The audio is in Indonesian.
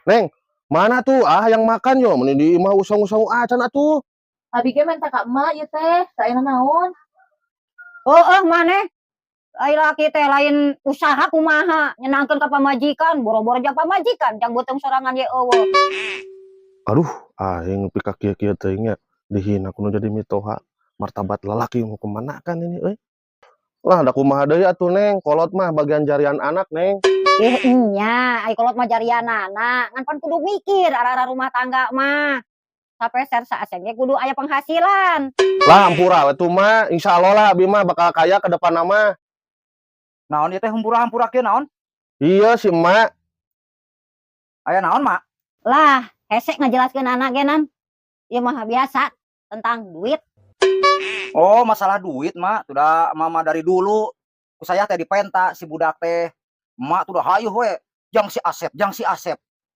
Neng, mana tuh yang makan yo meni di imah usang-usang acan atuh. Abi ge minta ka emak ieu teh, saeuna naon? Oh, maneh ai laki teh lain usaha kumaha nyenangkeun ka pamajikan, boro-boro jang pamajikan jang beuteung sorangan ye eueuh. Aduh, aing pika kieu-kieu teuing nya dihina kudu jadi mitoha. Martabat lalaki mau kemana kan ini euy. Lah da kumaha deui atuh Neng, kolot mah bagian jarian anak Neng. Nya, ai kolot mah jarianana, ngan pan kudu mikir arah-arah rumah tangga mah. Sapeser saaseng ge kudu aya penghasilan. Lah hampura we tuh mah, insyaallah lah abi mah bakal kaya ke depan nama. Naon ieu teh hampura-hampura kieu naon? Iya si emak. Aya naon, Mak? Lah, hese ngajelaskeun anak ge nan. Ieu mah biasa tentang duit. Oh, masalah duit, Mak. Sudah mama dari dulu. Ku saya teh dipenta si budak teh. Emak tuh udah hayuh we. Jang si Asep.